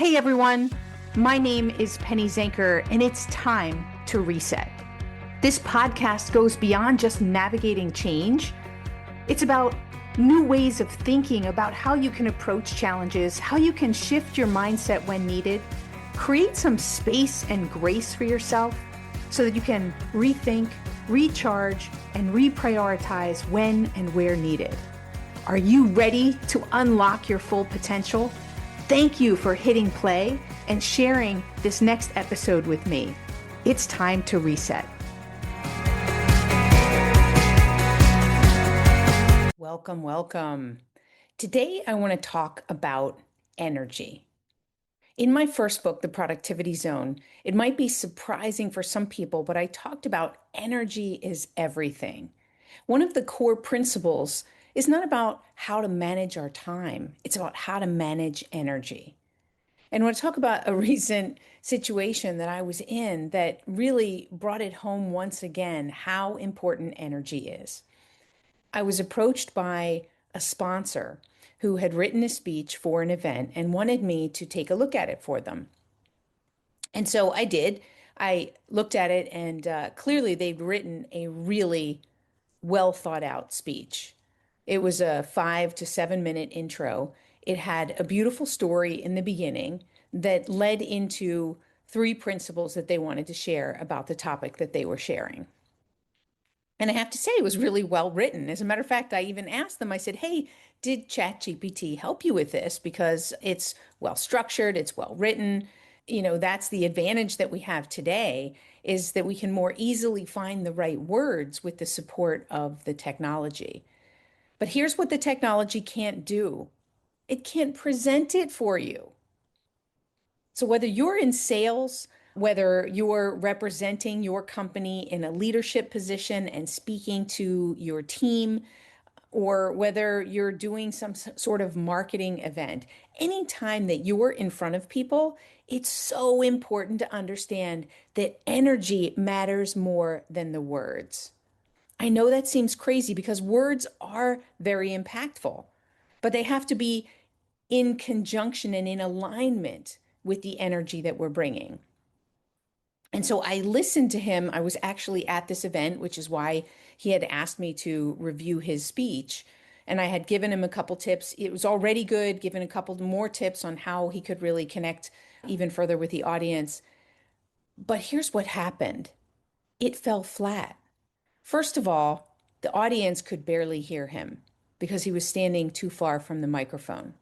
Hey everyone, my name is Penny Zenker, and it's time to reset. This podcast goes beyond just navigating change. It's about new ways of thinking about how you can approach challenges, how you can shift your mindset when needed, create some space and grace for yourself so that you can rethink, recharge, and reprioritize when and where needed. Are you ready to unlock your full potential? Thank you for hitting play and sharing this next episode with me. It's time to reset. Welcome, welcome. Today, I want to talk about energy. In my first book, The Productivity Zone, it might be surprising for some people, but I talked about energy is everything. One of the core principles is not about how to manage our time. It's about how to manage energy. And I want to talk about a recent situation that I was in that really brought it home once again how important energy is. I was approached by a sponsor who had written a speech for an event and wanted me to take a look at it for them. And so I did. I looked at it, and clearly they'd written a really well thought out speech. It was a 5 to 7 minute intro. It had a beautiful story in the beginning that led into three principles that they wanted to share about the topic that they were sharing. And I have to say, it was really well written. As a matter of fact, I even asked them, I said, hey, did ChatGPT help you with this? Because it's well structured, it's well written. That's the advantage that we have today is that we can more easily find the right words with the support of the technology. But here's what the technology can't do. It can't present it for you. So whether you're in sales, whether you're representing your company in a leadership position and speaking to your team, or whether you're doing some sort of marketing event, anytime that you're in front of people, it's so important to understand that energy matters more than the words. I know that seems crazy because words are very impactful, but they have to be in conjunction and in alignment with the energy that we're bringing. And so I listened to him. I was actually at this event, which is why he had asked me to review his speech. And I had given him a couple tips. It was already good, given a couple more tips on how he could really connect even further with the audience. But here's what happened. It fell flat. First of all, the audience could barely hear him because he was standing too far from the microphone.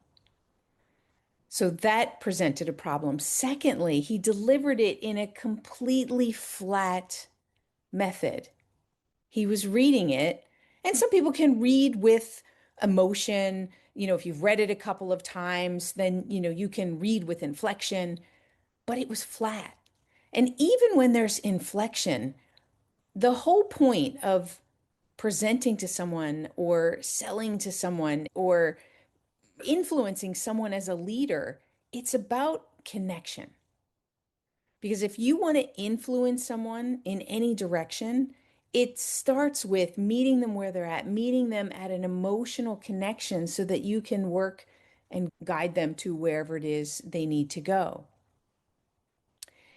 So that presented a problem. Secondly, he delivered it in a completely flat method. He was reading it, and some people can read with emotion. If you've read it a couple of times, then, you can read with inflection, but it was flat. And even when there's inflection, the whole point of presenting to someone or selling to someone or influencing someone as a leader, it's about connection. Because if you want to influence someone in any direction, it starts with meeting them where they're at, meeting them at an emotional connection so that you can work and guide them to wherever it is they need to go.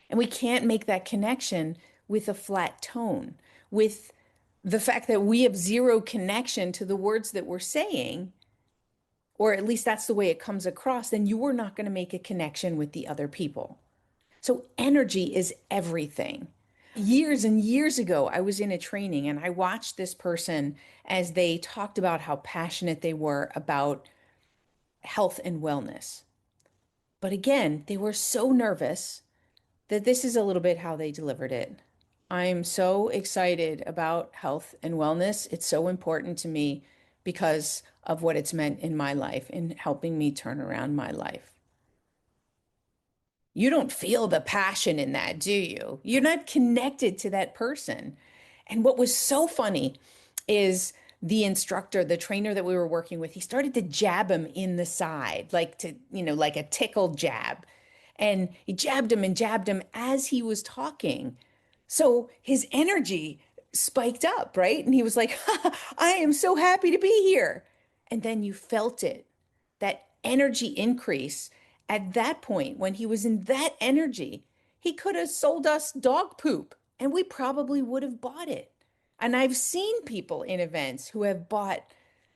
And we can't make that connection with a flat tone, with the fact that we have zero connection to the words that we're saying, or at least that's the way it comes across, then you are not going to make a connection with the other people. So energy is everything. Years and years ago, I was in a training and I watched this person as they talked about how passionate they were about health and wellness. But again, they were so nervous that this is a little bit how they delivered it. I'm so excited about health and wellness. It's so important to me because of what it's meant in my life in helping me turn around my life. You don't feel the passion in that, do you? You're not connected to that person. And what was so funny is the instructor, the trainer that we were working with, he started to jab him in the side, like a tickle jab. And he jabbed him as he was talking. So his energy spiked up, right? And he was like, I am so happy to be here. And then you felt it, that energy increase At that point, when he was in that energy, he could have sold us dog poop and we probably would have bought it. And I've seen people in events who have bought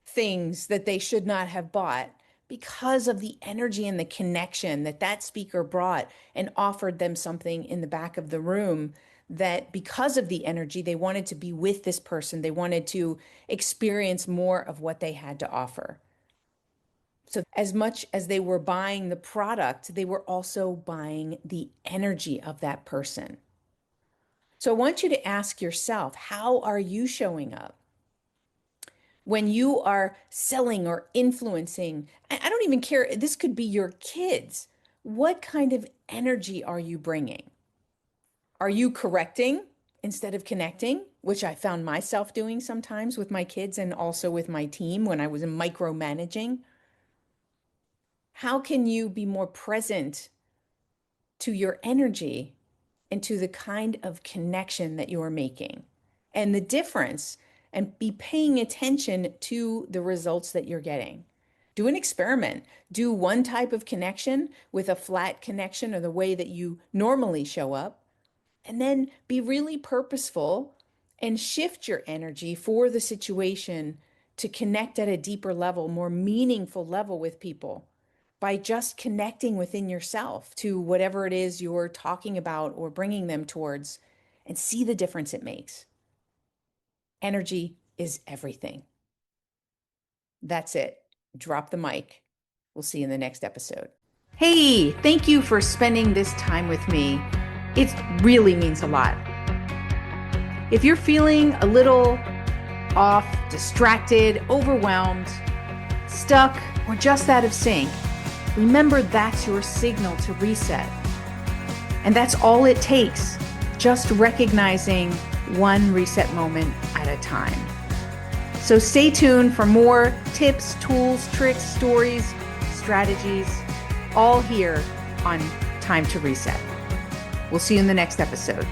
things that they should not have bought because of the energy and the connection that that speaker brought and offered them something in the back of the room, that because of the energy, they wanted to be with this person. They wanted to experience more of what they had to offer. So as much as they were buying the product, they were also buying the energy of that person. So I want you to ask yourself, how are you showing up? When you are selling or influencing, I don't even care, this could be your kids. What kind of energy are you bringing? Are you correcting instead of connecting, which I found myself doing sometimes with my kids and also with my team when I was micromanaging? How can you be more present to your energy and to the kind of connection that you're making and the difference, and be paying attention to the results that you're getting? Do an experiment. Do one type of connection with a flat connection or the way that you normally show up, and then be really purposeful and shift your energy for the situation to connect at a deeper level, more meaningful level with people by just connecting within yourself to whatever it is you're talking about or bringing them towards, and see the difference it makes. Energy is everything. That's it. Drop the mic. We'll see you in the next episode. Hey, thank you for spending this time with me. It really means a lot. If you're feeling a little off, distracted, overwhelmed, stuck, or just out of sync, remember that's your signal to reset. And that's all it takes, just recognizing one reset moment at a time. So stay tuned for more tips, tools, tricks, stories, strategies, all here on Time to Reset. We'll see you in the next episode.